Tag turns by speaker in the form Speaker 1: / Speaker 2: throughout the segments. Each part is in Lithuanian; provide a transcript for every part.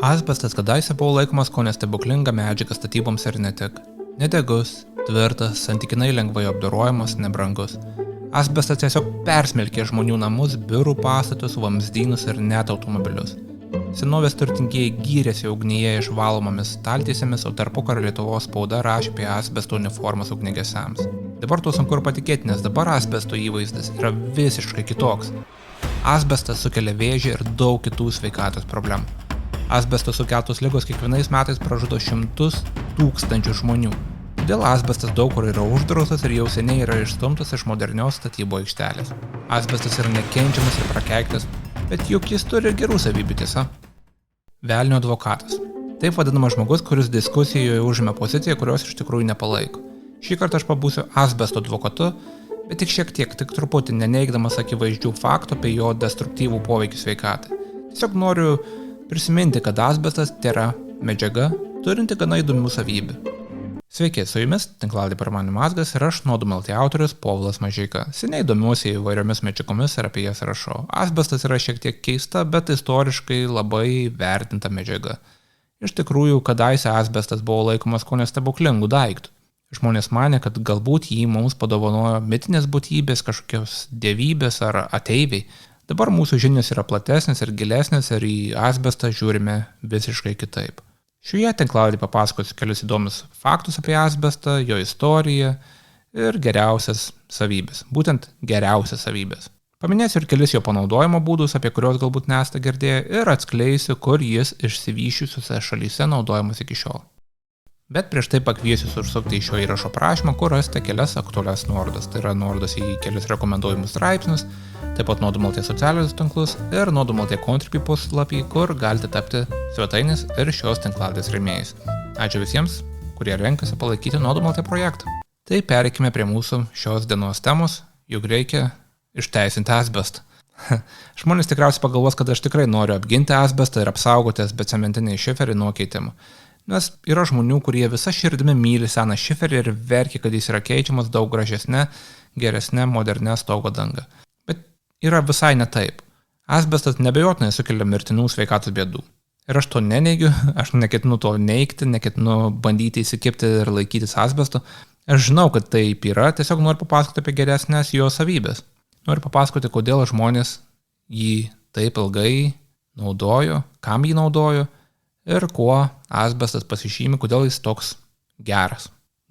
Speaker 1: Asbestas kadaise buvo laikomas kone stebuklinga medžiaga statyboms ir ne tik. Nedegus, tvirtas, santykinai lengvai apdorojamas, nebrangus. Asbestas tiesiog persmelkė žmonių namus, biurų pastatus, vamzdynus ir net automobilius. Senovės turtingieji gyrėsi ugnyje išvalomomis staltiesėmis, o tarpukario Lietuvos spauda rašė apie asbesto uniformas ugniagesiams. Dabar to sunku ir patikėti, nes dabar asbesto įvaizdis yra visiškai kitoks. Asbestas sukelia vėžį ir daug kitų sveikatos problemų. Asbesto sukeltos ligos kiekvienais metais pražudo šimtus tūkstančių žmonių. Todėl asbestas daug kur yra uždraustas ir jau seniai yra išstumtas iš modernios statybo aikštelės. Asbestas yra nekenčiamas ir prakeiktas, bet juk jis turi ir gerų savybių, tiesa. Velnio advokatas. Taip vadinamas žmogus, kuris diskusijoje užima poziciją, kurios iš tikrųjų nepalaiko. Šį kartą aš pabūsiu asbesto advokatu, bet tik šiek tiek, tik truputį neneigdamas akivaizdžių faktų apie jo destruktyvų poveikį sveikatai. Tiesiog noriu prisiminti, kad asbestas tėra medžiaga, turinti gana įdomių savybių. Sveiki, su jumis tinklalaidė Permanų mazgas ir aš Nuodų LT autorius Povilas Mažeika. Seniai domiuosi įvairiomis medžiagomis ir apie jas rašau. Asbestas yra šiek tiek keista, bet istoriškai labai vertinta medžiaga. Iš tikrųjų, kadaise asbestas buvo laikomas kone stebuklingų daiktų. Žmonės manė, kad galbūt jį mums padovanojo mitinės būtybės, kažkokios dievybės ar ateiviai. Dabar mūsų žinios yra platesnės ir gilesnės ir į asbestą žiūrime visiškai kitaip. Šioje tinklalaidėje papasakosiu kelius įdomius faktus apie asbestą, jo istoriją ir geriausias savybės. Būtent geriausias savybės. Paminėsiu ir kelis jo panaudojimo būdus, apie kuriuos galbūt nesate girdėję, ir atskleisiu, kur jis išsivysčiusiuose šalyse naudojamas iki šiol. Bet prieš tai pakviesiu užsukti į šio įrašo prašymą, kur rasite kelias aktualias nuorodas. Tai yra nuorodas į kelius rekomenduojamus straipsnius, taip pat Nuodų LT socialinius tinklus ir Nuodų LT Contribui puslapį, kur galite tapti svetainės ir šios tinklalaidės rėmėjais. Ačiū visiems, kurie renkasi palaikyti Nuodų LT projektą. Tai pereikime prie mūsų šios dienos temos, juk reikia išteisinti asbestą. Žmonės tikriausiai pagalvos, kad aš tikrai noriu apginti asbestą ir apsaugoti asbestcementinį šiferį nuo keitimų. Nes yra žmonių, kurie visa širdimi myli seną šiferį ir verkia, kad jis yra keičiamas daug gražesnė, geresnė, modernė stogo danga. Bet yra visai ne taip. Asbestas nebejotinai sukelia mirtinų sveikatos bėdų. Ir aš to neneigiu, aš neketinu to neigti, neketinu bandyti įsikibti ir laikytis asbesto. Aš žinau, kad taip yra, tiesiog noriu papasakoti apie geresnės jo savybės. Noriu papasakoti, kodėl žmonės jį taip ilgai naudojo, kam jį naudojo. Ir kuo asbestas pasižymi, kodėl jis toks geras.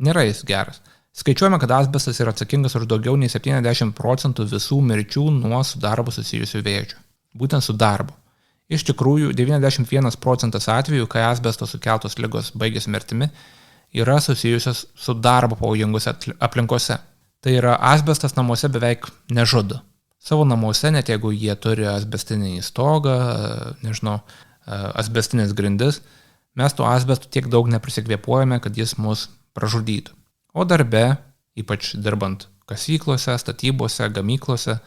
Speaker 1: Nėra jis geras. Skaičiuojame, kad asbestas yra atsakingas už daugiau nei 70% visų mirčių nuo su darbu susijusių vėžių. Būtent su darbu. Iš tikrųjų, 91% atvejų, kai asbesto sukeltos ligos baigėsi mirtimi, yra susijusios su darbo pavojingose aplinkose. Tai yra, asbestas namuose beveik nežudo. Savo namuose, net jeigu jie turi asbestinį stogą, asbestinės grindis, mes to asbesto tiek daug neprisikvėpuojame, kad jis mus pražudytų. O darbe, ypač dirbant kasyklose, statybose, gamyklose,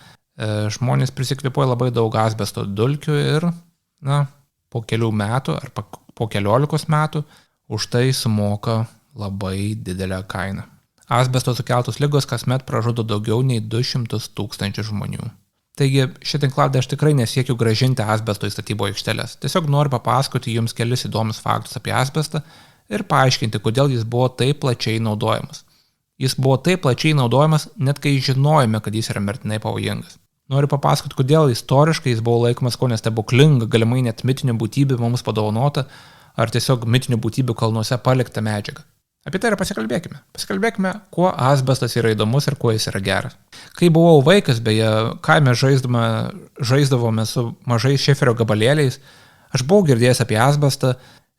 Speaker 1: žmonės prisikvėpuoja labai daug asbesto dulkių ir, po kelių metų ar po 15 metų už tai sumoka labai didelę kainą. Asbesto sukeltos ligos kasmet pražudo daugiau nei 200 000 žmonių. Taigi, šią tinklalaidę aš tikrai nesiekiu gražinti asbesto į statybo aikšteles. Tiesiog noriu papasakoti jums kelis įdomius faktus apie asbestą ir paaiškinti, kodėl jis buvo taip plačiai naudojamas. Jis buvo taip plačiai naudojamas, net kai žinojome, kad jis yra mirtinai pavojingas. Noriu papasakoti, kodėl istoriškai jis buvo laikomas kone stebuklinga, galimai net mitinių būtybių mums padovanota, ar tiesiog mitinių būtybių kalnuose palikta medžiaga. Apie tai ir pasikalbėkime. Pasikalbėkime, kuo asbestas yra įdomus ir kuo jis yra geras. Kai buvau vaikas, beje, kaime žaisdavome su mažais šiferio gabalėliais, aš buvau girdėjęs apie asbestą,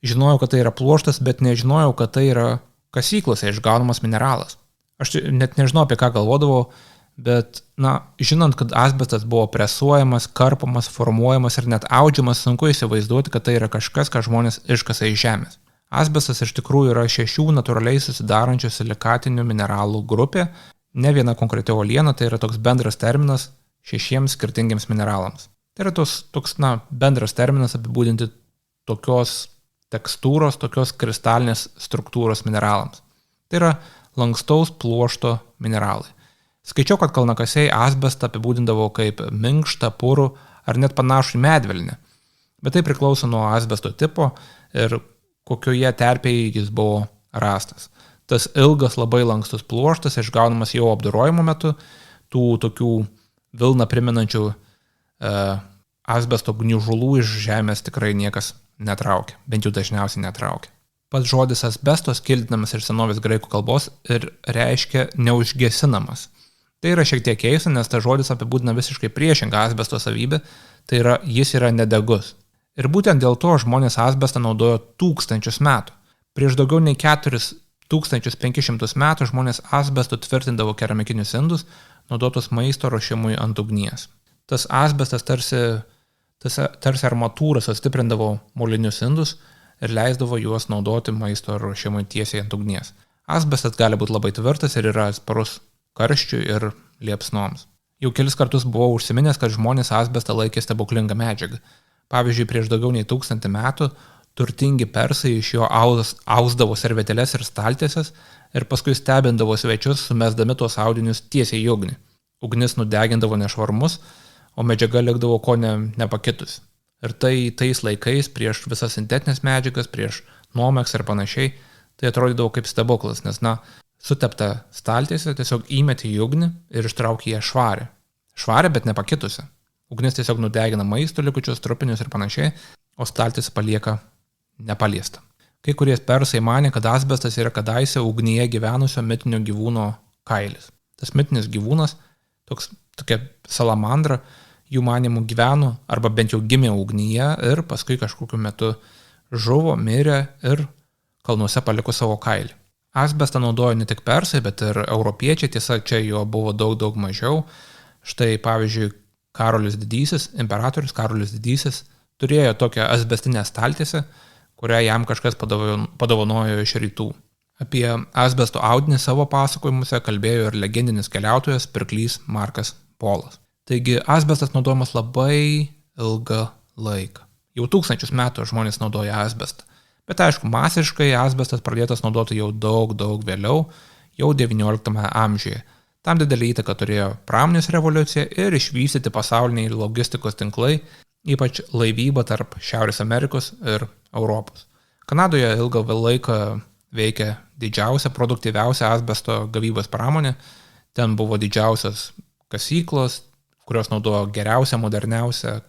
Speaker 1: žinojau, kad tai yra pluoštas, bet nežinojau, kad tai yra kasyklose išgaunamas mineralas. Aš net nežinau, apie ką galvodavau, bet, žinant, kad asbestas buvo presuojamas, karpomas, formuojamas ir net audžiamas, sunku įsivaizduoti, kad tai yra kažkas, ką žmonės iškasa iš žemės. Asbestas iš tikrųjų yra 6 natūraliai susidarančių silikatinių mineralų grupė, ne viena konkreti uoliena, tai yra toks bendras terminas 6 skirtingiems mineralams. Tai yra toks bendras terminas apibūdinti tokios tekstūros, tokios kristalinės struktūros mineralams. Tai yra lankstaus pluošto mineralai. Skaičiau, kad kalnakasiai asbestą apibūdindavo kaip minkštą, purų ar net panašų į medvilnę. Bet tai priklauso nuo asbesto tipo ir kokioje terpėje jis buvo rastas. Tas ilgas labai lankstus pluoštas išgaunamas jau apdorojimo metu, tų tokių vilną primenančių asbesto gniužulų iš žemės tikrai niekas netraukia, bent jau dažniausiai netraukia. Pats žodis asbestos kildinamas iš senovės graikų kalbos ir reiškia neužgesinamas. Tai yra šiek tiek keista, nes tas žodis apibūdina visiškai priešingą asbesto savybę, tai yra jis yra nedegus. Ir būtent dėl to žmonės asbestą naudojo tūkstančius metų. Prieš daugiau nei 4500 metų žmonės asbestu tvirtindavo keramikinius indus, naudotus maisto ruošimui ant ugnies. Tas asbestas tarsi armatūra sustiprindavo molinius indus ir leisdavo juos naudoti maisto ruošimui tiesiai ant ugnies. Asbestas gali būti labai tvirtas ir yra atsparus karščiui ir liepsnoms. Jau kelis kartus buvau užsiminęs, kad žmonės asbestą laikė stebuklingą medžiagą. Pavyzdžiui, prieš daugiau nei 1000 metų turtingi persai iš jo ausdavo servetėles ir staltieses ir paskui stebindavo svečius, sumesdami tuos audinius tiesiai į ugnį. Ugnis nudegindavo nešvarmus, o medžiaga likdavo ko nepakitusi. Ir tai tais laikais prieš visas sintetinės medžiagas, prieš Nomex ir panašiai, tai atrodydavo kaip stebuklas, nes sutepta staltiesė tiesiog įmetė į ugnį ir ištraukė ją švarę. Švarę, bet nepakitusi. Ugnis tiesiog nudegina maisto likučius, trupinius ir panašiai, o staltiesė palieka nepaliesta. Kai kurie persai manė, kad asbestas yra kadaise ugnyje gyvenusio mitinio gyvūno kailis. Tas mitinis gyvūnas, tokia salamandra, jų manimų gyveno arba bent jau gimė ugnyje ir paskui kažkokiu metu žuvo, mirė ir kalnuose paliko savo kailį. Asbestą naudojo ne tik persai, bet ir europiečiai, tiesa, čia jo buvo daug mažiau. Štai pavyzdžiui, imperatorius Karolis Didysis turėjo tokią asbestinę staltiesę, kurią jam kažkas padovanojo iš rytų. Apie asbesto audinį savo pasakojimuose kalbėjo ir legendinis keliautojas pirklys Markas Polas. Taigi asbestas naudojamas labai ilgą laiką. Jau 1000 metų žmonės naudoja asbestą. Bet aišku, masiškai asbestas pradėtas naudoti jau daug vėliau, jau XIX amžiuje. Tam didelį įtaką turėjo pramonės revoliucija ir išvystyti pasauliniai logistikos tinklai, ypač laivyba tarp Šiaurės Amerikos ir Europos. Kanadoje ilgą laiką veikė didžiausia, produktyviausia asbesto gavybos pramonė. Ten buvo didžiausios kasyklos, kurios naudojo geriausią, moderniausią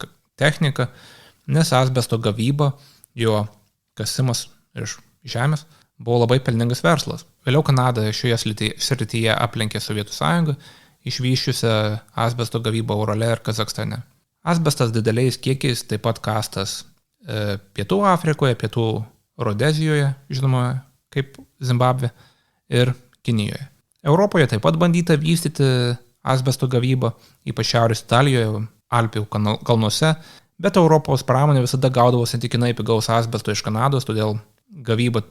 Speaker 1: techniką, nes asbesto gavyba, jo kasimas iš žemės, buvo labai pelningas verslas. Vėliau Kanada šioje srityje aplenkė Sovietų sąjungą, išvysčiusią asbesto gavybą Urale ir Kazakstane. Asbestas dideliais kiekiais taip pat kastas Pietų Afrikoje, Pietų Rodezijoje, žinoma, kaip Zimbabvė, ir Kinijoje. Europoje taip pat bandyta vystyti asbesto gavybą, ypač Šiaurės Italijoje, Alpių kalnuose, bet Europos pramonė visada gaudavo santykinai pigaus asbesto iš Kanados, todėl gavyba,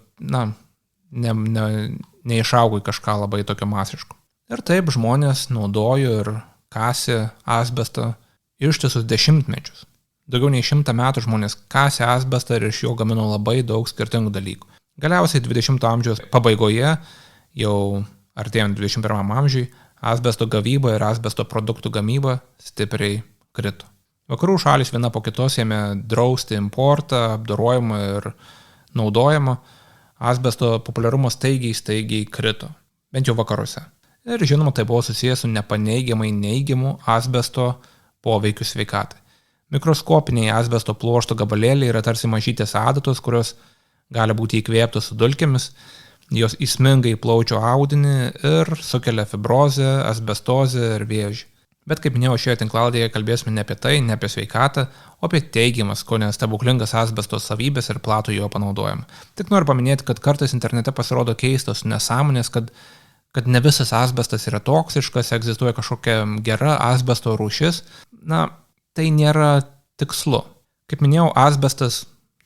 Speaker 1: neišaugo į kažką labai tokio masiško. Ir taip žmonės naudojo ir kasė asbestą ištisus dešimtmečius. Daugiau nei 100 metų žmonės kasė asbestą ir iš jo gamino labai daug skirtingų dalykų. Galiausiai 20 amžiaus pabaigoje, jau artėjant 21 amžiui, asbesto gavyba ir asbesto produktų gamyba stipriai krito. Vakarų šalys viena po kitos ėmė drausti importą, apdorojimą ir naudojimą. Asbesto populiarumas staigiai krito, bent jau vakaruose. Ir žinoma, tai buvo susijęs su nepaneigiamai neigiamu asbesto poveikiu sveikatai. Mikroskopiniai asbesto pluošto gabalėliai yra tarsi mažytės adatos, kurios gali būti įkvėptos su dulkėmis, jos įsminga į plaučių audinį ir sukelia fibrozę, asbestozę ir vėžį. Bet kaip minėjau, šioje tinklalaidėje kalbėsime ne apie tai, ne apie sveikatą, o apie teigiamas, ko ne stebuklingas asbesto savybės ir platų jo panaudojimą. Tik noriu paminėti, kad kartais internete pasirodo keistos nesąmonės, kad ne visas asbestas yra toksiškas, egzistuoja kažkokia gera asbesto rūšis. Tai nėra tikslu. Kaip minėjau,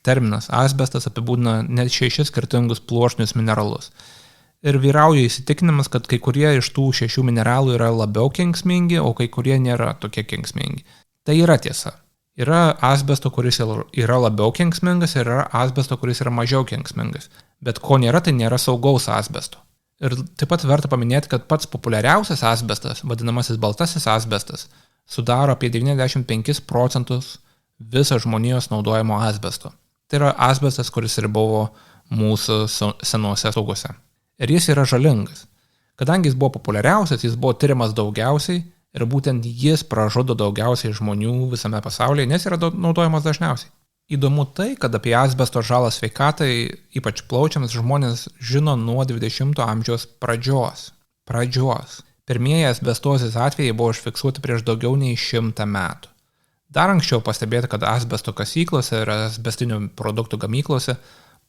Speaker 1: terminas asbestas apibūdina net 6 skirtingus pluoštinius mineralus. Ir vyrauja įsitikinimas, kad kai kurie iš tų 6 mineralų yra labiau kenksmingi, o kai kurie nėra tokie kenksmingi. Tai yra tiesa. Yra asbesto, kuris yra labiau kenksmingas, ir yra asbesto, kuris yra mažiau kenksmingas. Bet ko nėra, tai nėra saugaus asbesto. Ir taip pat verta paminėti, kad pats populiariausias asbestas, vadinamasis baltasis asbestas, sudaro apie 95% visą žmonijos naudojimo asbesto. Tai yra asbestas, kuris ir buvo mūsų senuose sauguose. Ir jis yra žalingas. Kadangi jis buvo populiariausias, jis buvo tyriamas daugiausiai ir būtent jis pražudo daugiausiai žmonių visame pasaulyje, nes yra naudojamas dažniausiai. Įdomu tai, kad apie asbesto žalą sveikatai, ypač plaučiams, žmonės žino nuo 20 amžiaus pradžios. Pirmieji asbestozės atvejai buvo užfiksuoti prieš daugiau nei 100 metų. Dar anksčiau pastebėta, kad asbesto kasyklose ir asbestinių produktų gamyklose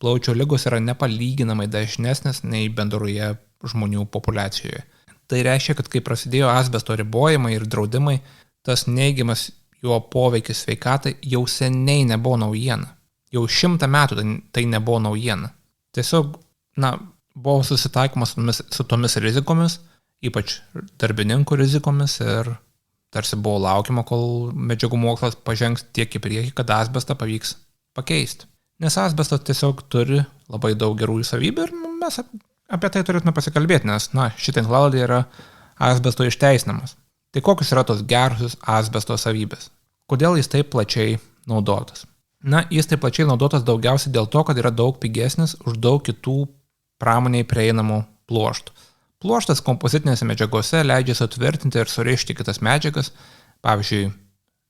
Speaker 1: plaučių ligos yra nepalyginamai dažnesnės nei bendroje žmonių populiacijoje. Tai reiškia, kad kai prasidėjo asbesto ribojimai ir draudimai, tas neigiamas jo poveikis sveikatai jau seniai nebuvo naujiena. Jau 100 metų tai nebuvo naujiena. Tiesiog, buvo susitaikoma su tomis rizikomis, ypač darbininkų rizikomis ir tarsi buvo laukiama, kol medžiagų mokslas pažengs tiek į priekį, kad asbestą pavyks pakeisti. Nes asbestas tiesiog turi labai daug gerųjų savybių ir mes apie tai turėtume pasikalbėti, nes šitą tinklalaidė yra asbesto išteisinamas. Tai kokios yra tos gerosios asbesto savybės? Kodėl jis taip plačiai naudotas? Jis taip plačiai naudotas daugiausiai dėl to, kad yra daug pigesnis už daug kitų pramoniai prieinamų pluoštų. Pluoštas kompozitinėse medžiagose leidžia sutvirtinti ir surišti kitas medžiagas, pavyzdžiui,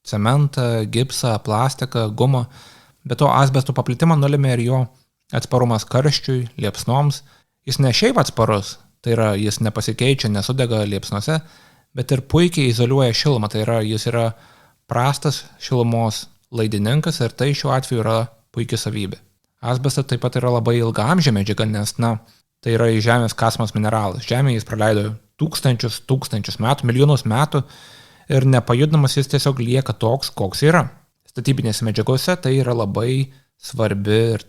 Speaker 1: cementą, gipsą, plastiką, gumą, bet to asbesto paplitimą nulėmė ir jo atsparumas karščiui, liepsnoms. Jis ne šiaip atsparus, tai yra jis nepasikeičia, nesudega liepsnose, bet ir puikiai izoliuoja šilumą, tai yra jis yra prastas šilumos laidininkas ir tai šiuo atveju yra puikia savybė. Asbestas taip pat yra labai ilgaamžė medžiaga, nes tai yra iš žemės kasamas mineralas. Žemėje jis praleido tūkstančius metų, milijonus metų ir nepajudinamas jis tiesiog lieka toks, koks yra. Statybinėse medžiagose tai yra labai svarbi ir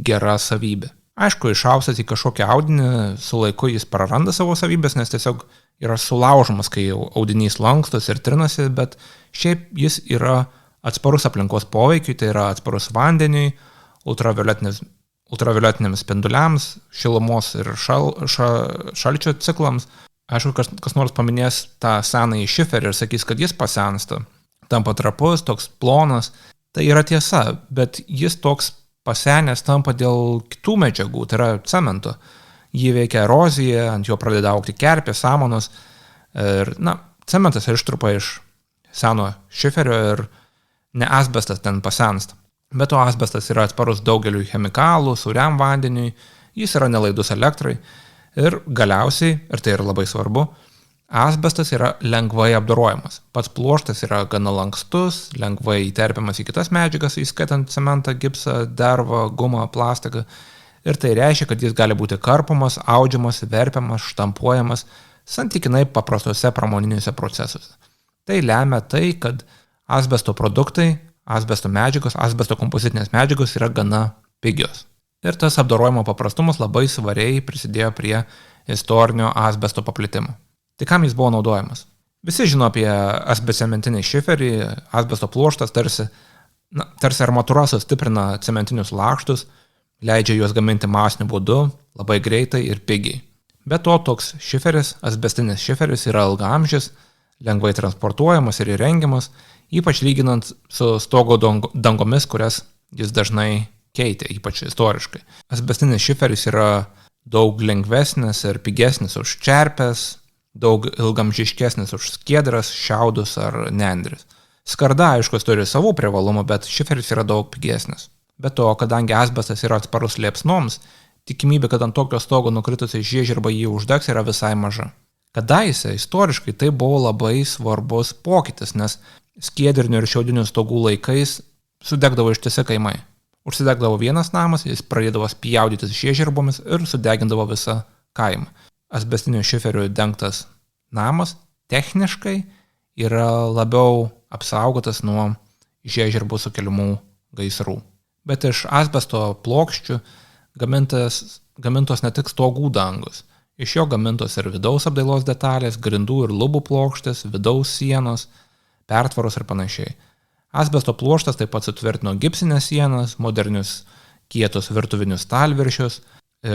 Speaker 1: gera savybė. Aišku, išaustas į kažkokią audinį, su laiku jis praranda savo savybės, nes tiesiog yra sulaužomas, kai audinys lankstos ir trinasi, bet šiaip jis yra atsparus aplinkos poveikiui, tai yra atsparus vandeniui, ultravioletiniams spinduliams, šilumos ir šalčio ciklams. Aišku, kas nors paminės tą senąjį šiferį ir sakys, kad jis pasensta, tampa trapus, toks plonas. Tai yra tiesa, bet jis toks pasenęs tampa dėl kitų medžiagų, tai yra cemento. Jį veikia erozija, ant jo pradeda augti kerpės, samanos. Ir, cementas ištrupa iš seno šiferio ir ne asbestas ten pasensta. Be to asbestas yra atsparus daugeliui chemikalų, sūriam vandeniui, jis yra nelaidus elektrai ir galiausiai, ir tai yra labai svarbu, asbestas yra lengvai apdorojamas. Pats pluoštas yra gana lankstus, lengvai įterpiamas į kitas medžiagas, įskaitant cementą, gipsą, dervą, gumą, plastiką. Ir tai reiškia, kad jis gali būti karpomas, audžiamas, verpiamas, štampuojamas santykinai paprastose pramoniniuose procesuose. Tai lemia tai, kad asbesto produktai, asbesto medžiagos, asbesto kompozitinės medžiagos yra gana pigios. Ir tas apdorojimo paprastumas labai svariai prisidėjo prie istorinio asbesto paplitimo. Tai kam jis buvo naudojamas? Visi žino apie asbestcementinį šiferį, asbesto pluoštas tarsi armatūra sustiprina cementinius lakštus, leidžia juos gaminti masiniu būdu, labai greitai ir pigiai. Be to, toks šiferis, asbestinis šiferis yra ilgaamžis, lengvai transportuojamas ir įrengiamas, ypač lyginant su stogo dangomis, kurias jis dažnai keitė, ypač istoriškai. Asbestinis šiferis yra daug lengvesnis ir pigesnis už čerpes, daug ilgamžiškesnis už skiedras, šiaudus ar nendris. Skarda, aišku, turi savų privalumų, bet šiferis yra daug pigesnis. Be to, kadangi asbestas yra atsparus liepsnoms, tikimybė, kad ant tokio stogo nukritusi žiežirba jį uždegs, yra visai maža. Kadaise, istoriškai, tai buvo labai svarbus pokytis, nes skiedrinių ir šiaudinių stogų laikais sudegdavo ištisi kaimai. Užsidegdavo vienas namas, jis pradėdavo spjaudytis žiežirbomis ir sudegindavo visą kaimą. Asbestiniu šiferiu dengtas namas techniškai yra labiau apsaugotas nuo žiežirbų sukeliamų gaisrų. Bet iš asbesto plokščių gamintos ne tik stogų dangos. Iš jo gamintos ir vidaus apdailos detalės, grindų ir lubų plokštės, vidaus sienos, pertvaros ir panašiai. Asbesto pluoštas taip pat sutvirtino gipsinės sienas, modernius kietus virtuvinius stalviršius.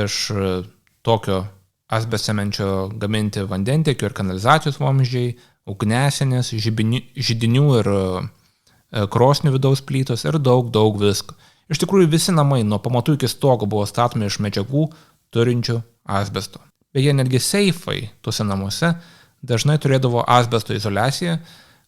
Speaker 1: Iš tokio asbestcemenčio gaminti vandentiekio ir kanalizacijos vamzdžiai, ugniasienės, židinių ir krosnių vidaus plytos ir daug visko. Iš tikrųjų visi namai nuo pamatų iki stogo buvo statomi iš medžiagų turinčių asbesto. Beje, netgi seifai tuose namuose dažnai turėdavo asbesto izoliaciją,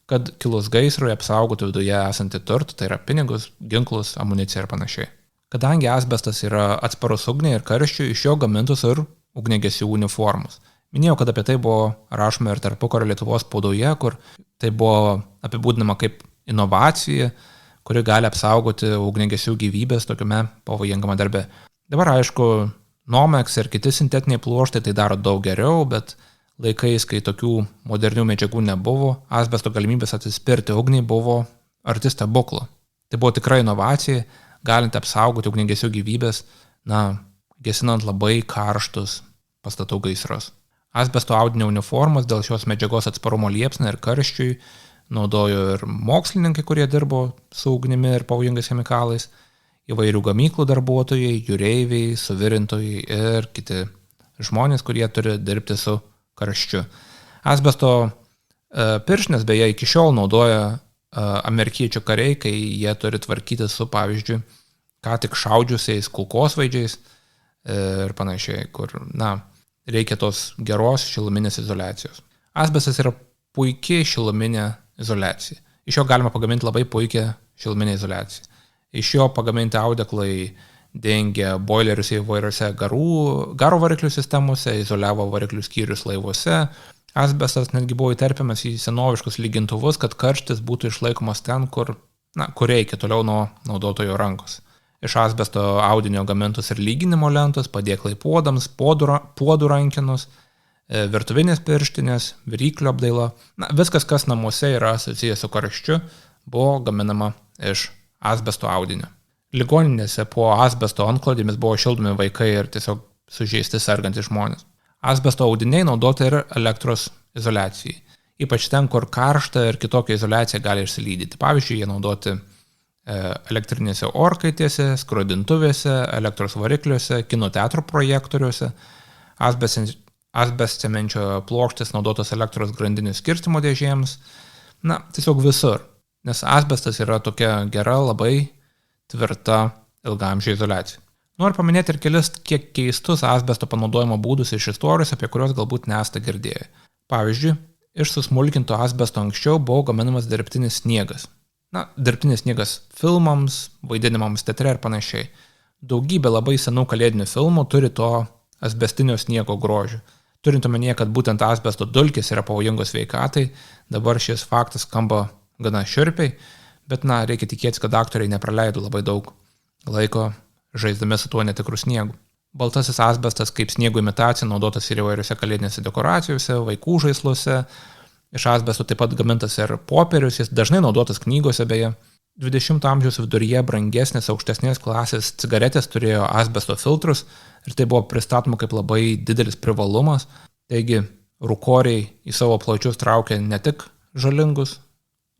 Speaker 1: kad kilus gaisrui apsaugotų viduje esantį turtą, tai yra pinigus, ginklus, amuniciją ir panašiai. Kadangi asbestas yra atsparus ugniai ir karščiui, iš jo gamintus ir ugniagesių uniformus. Minėjau, kad apie tai buvo rašoma ir tarpukario Lietuvos spaudoje, kur tai buvo apibūdinama kaip inovacija, kuri gali apsaugoti ugniagesių gyvybės tokiame pavojingame darbe. Dabar aišku, Nomex ir kiti sintetiniai pluoštai tai daro daug geriau, bet laikais, kai tokių modernių medžiagų nebuvo, asbesto galimybės atsispirti ugniai buvo arti stebuklo. Tai buvo tikrai inovacija, galinti apsaugoti ugniagesių gyvybės, gesinant labai karštus pastatų gaisrus. Asbesto audinio uniformas dėl šios medžiagos atsparumo liepsnai ir karščiui naudojo ir mokslininkai, kurie dirbo su ugnimi ir pavojingais chemikalais, įvairių gamyklų darbuotojai, jūreiviai, suvirintojai ir kiti žmonės, kurie turi dirbti su karščiu. Asbesto pirštinės beje iki šiol naudoja amerikiečių kariai, kai jie turi tvarkyti su, pavyzdžiui, ką tik šaudžiusiais kulkosvaidžiais ir panašiai, kur, reikia tos geros šiluminės izoliacijos. Asbestas yra puikiai šiluminė izoliacija. Iš jo galima pagaminti labai puikią šiluminę izoliaciją. Iš jo pagaminti audeklai dengia boilerius įvairiose garo variklių sistemose, izoliavo variklių skyrius laivuose. Asbestas netgi buvo įterpiamas į senoviškus lygintuvus, kad karštis būtų išlaikomas ten, kur reikia, toliau nuo naudotojo rankos. Iš asbesto audinio gamintos ir lyginimo lentos, padėklai puodams, puodų rankinus, virtuvinės pirštinės, viryklio apdaila. Viskas, kas namuose yra susijęs su karščiu, buvo gaminama iš asbesto audinio. Ligoninėse po asbesto antklodėmis buvo šildomi vaikai ir tiesiog sužeisti sergantys žmonės. Asbesto audiniai naudoti ir elektros izoliacijai. Ypač ten, kur karšta ir kitokia izoliacija gali išsilydyti. Pavyzdžiui, jie naudoti elektrinėse orkaitėse, skrodintuvėse, elektros varikliuose, kino teatro projektoriuose, asbestcemenčio plokštės naudotos elektros grandinių skirstymo dėžėms. Tiesiog visur. Nes asbestas yra tokia gera, labai tvirta ilgaamžė izoliacija. Noriu paminėti ir kelis kiek keistus asbesto panaudojimo būdus iš istorijos, apie kuriuos galbūt nesate girdėję. Pavyzdžiui, iš susmulkinto asbesto anksčiau buvo gaminamas dirbtinis sniegas. Dirbtinis sniegas filmams, vaidinimams teatre ir panašiai. Daugybė labai senų kalėdinių filmų turi to asbestinio sniego grožio. Turint omenyje, kad būtent asbesto dulkės yra pavojingos sveikatai, dabar šis faktas skamba gana šiurpiai, bet reikia tikėtis, kad aktoriai nepraleido labai daug laiko žaisdami su tuo netikru sniegu. Baltasis asbestas kaip sniego imitacija naudotas ir įvairiose kalėdinėse dekoracijose, vaikų žaisluose. Iš asbesto taip pat gamintas ir popierius, jis dažnai naudotas knygose beje. 20 amžiaus viduryje brangesnės aukštesnės klasės cigaretės turėjo asbesto filtrus ir tai buvo pristatoma kaip labai didelis privalumas. Taigi rūkoriai į savo plaučius traukė ne tik žalingus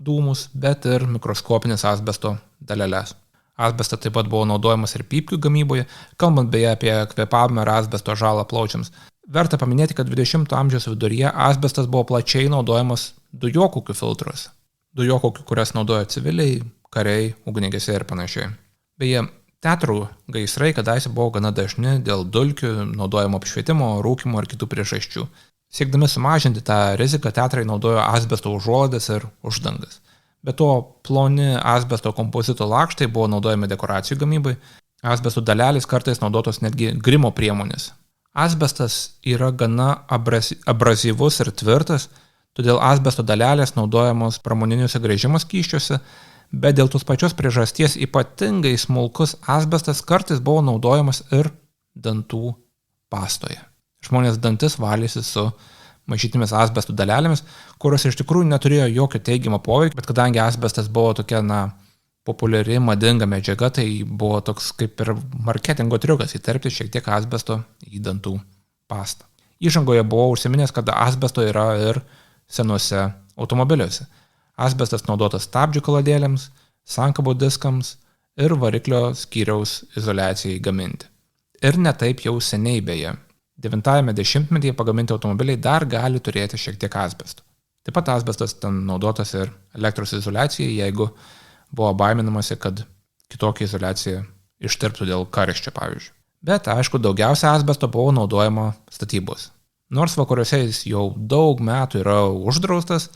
Speaker 1: dūmus, bet ir mikroskopinės asbesto daleles. Asbestas taip pat buvo naudojamas ir pypkių gamyboje, kalbant beje apie kvėpavimą ir asbesto žalą plaučiams. Verta paminėti, kad 20 amžiaus viduryje asbestas buvo plačiai naudojamas dujokaukių filtruose. Dujokaukių, kurias naudojo civiliai, kariai, ugniagesiai ir panašiai. Beje, teatrų gaisrai kadaise buvo gana dažni dėl dulkių, naudojimo apšvietimo, rūkymo ir kitų priežasčių. Siekdami sumažinti tą riziką, teatrai naudojo asbesto užuolaidas ir uždangas. Be to, ploni asbesto kompozito lakštai buvo naudojami dekoracijų gamybai. Asbesto dalelės kartais naudotos netgi grimo priemonės. Asbestas yra gana abrazyvus ir tvirtas, todėl asbesto dalelės naudojamos pramoniniuose gręžimo skysčiuose, bet dėl tos pačios priežasties ypatingai smulkus asbestas kartais buvo naudojamas ir dantų pastoje. Žmonės dantis valėsi su mažytėmis asbesto dalelėmis, kurios iš tikrųjų neturėjo jokio teigiamo poveikio, bet kadangi asbestas buvo tokia, populiari, madinga medžiaga, tai buvo toks kaip ir marketingo triukas įterpti šiek tiek asbesto į dantų pastą. Įžangoje buvo užsiminęs, kad asbesto yra ir senuose automobiliuose. Asbestas naudotas stabdžių kaladėlėms, sankabų diskams ir variklio skyriaus izoliacijai gaminti. Ir ne taip jau seniai beje. 9-ame dešimtmetyje pagaminti automobiliai dar gali turėti šiek tiek asbesto. Taip pat asbestas ten naudotas ir elektros izoliacijai, jeigu buvo baiminamasi, kad kitokia izoliacija ištirptų dėl karščio, pavyzdžiui. Bet, aišku, daugiausia asbesto buvo naudojama statybos. Nors vakaruose jis jau daug metų yra uždraustas,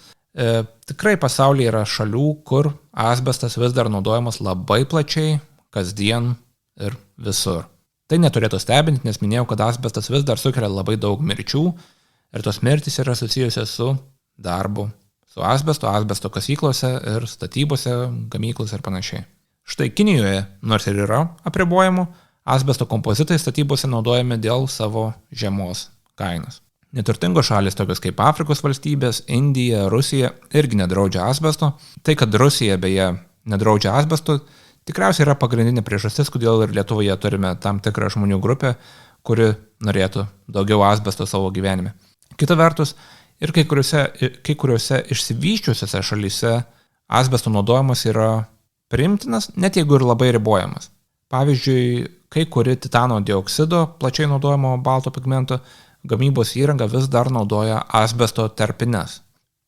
Speaker 1: tikrai pasaulyje yra šalių, kur asbestas vis dar naudojamas labai plačiai, kasdien ir visur. Tai neturėtų stebinti, nes minėjau, kad asbestas vis dar sukelia labai daug mirčių ir tos mirtys yra susijusios su darbu, su asbesto kasyklose ir statybose, gamyklose ir panašiai. Štai Kinijoje, nors ir yra apribojimų, asbesto kompozitai statybose naudojami dėl savo žemos kainos. Neturtingos šalis tokios kaip Afrikos valstybės, Indija, Rusija irgi nedraudžia asbesto. Tai, kad Rusija beje nedraudžia asbesto, tikriausiai yra pagrindinė priežastis, kodėl ir Lietuvoje turime tam tikrą žmonių grupę, kuri norėtų daugiau asbesto savo gyvenime. Kita vertus, ir kai kuriuose išsivysčiusiose šalyse asbesto naudojimas yra priimtinas, net jeigu ir labai ribojamas. Pavyzdžiui, kai kuri titano dioksido, plačiai naudojamo balto pigmento, gamybos įranga vis dar naudoja asbesto terpines.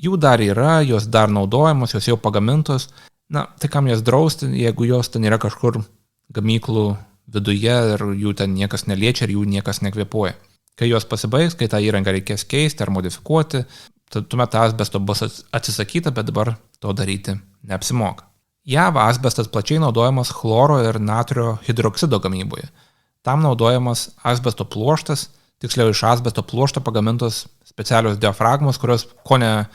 Speaker 1: Jų dar yra, jos dar naudojamos, jos jau pagamintos. Na, tai kam jas drausti, jeigu jos ten yra kažkur gamyklų viduje ir jų ten niekas neliečia ir jų niekas nekvėpuoja. Kai jos pasibaigs, kai tą įrangą reikės keisti ar modifikuoti, tuomet asbesto bus atsisakyta, bet dabar to daryti neapsimoka. JAV asbestas plačiai naudojamas chloro ir natrio hidroksido gamyboje. Tam naudojamas asbesto pluoštas, tiksliau iš asbesto pluošto pagamintos specialios diafragmos, kurios kone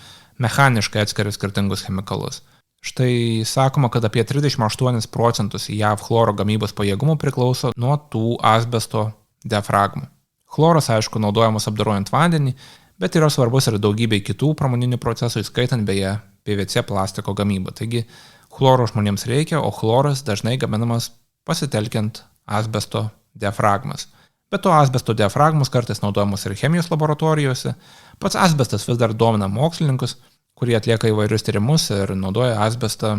Speaker 1: mechaniškai atskiria skirtingus chemikalus. Štai sakoma, kad apie 38% JAV chloro gamybos pajėgumų priklauso nuo tų asbesto diafragmų. Chloras, aišku, naudojamas apdorojant vandenį, bet yra svarbus ir daugybė kitų pramoninių procesų, įskaitant beje PVC plastiko gamybą. Taigi, chloro žmonėms reikia, o chloras dažnai gaminamas pasitelkiant asbesto diafragmas. Be to, asbesto diafragmus kartais naudojamos ir chemijos laboratorijose. Pats asbestas vis dar domina mokslininkus, kurie atlieka įvairius tyrimus ir naudoja asbestą,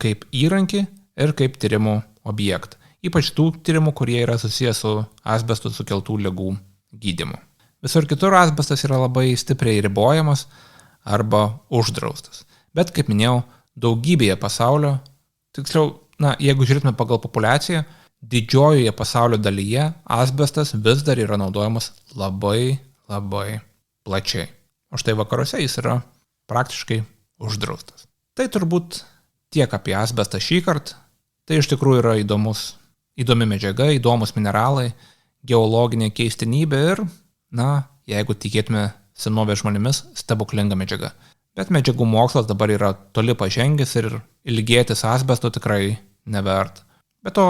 Speaker 1: kaip įrankį ir kaip tyrimų objektą. Ypač tų tyrimų, kurie yra susijęs su asbestu sukeltų ligų gydymu. Visur kitur asbestas yra labai stipriai ribojamas arba uždraustas. Bet, kaip minėjau, daugybėje pasaulio, tiksliau, jeigu žiūrėtume pagal populiaciją, didžiojoje pasaulio dalyje asbestas vis dar yra naudojamas labai, labai plačiai. O štai vakaruose jis yra praktiškai uždraustas. Tai turbūt tiek apie asbestą šį kartą. Tai iš tikrųjų yra įdomi medžiaga, įdomus mineralai, geologinė keistenybė ir, jeigu tikėtume senovės žmonėmis, stebuklinga medžiaga. Bet medžiagų mokslas dabar yra toli pažengęs ir ilgėtis asbesto tikrai neverta. Bet to,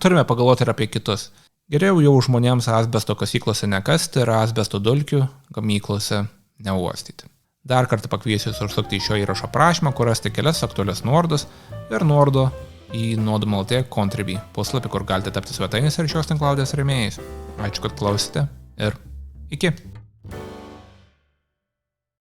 Speaker 1: turime pagalvoti ir apie kitus. Geriau jau žmonėms asbesto kasyklose nekasti ir asbesto dulkių gamyklose neuostyti. Dar kartą pakviesiu užsukti į šio įrašo prašymą, kur rasti kelias aktualias nuorodas ir nuorodo į Nuodum.lt Contribui puslapį, kur galite tapti svetainės ir šios tinklalaidės rėmėjais. Ačiū, kad klausėte ir iki.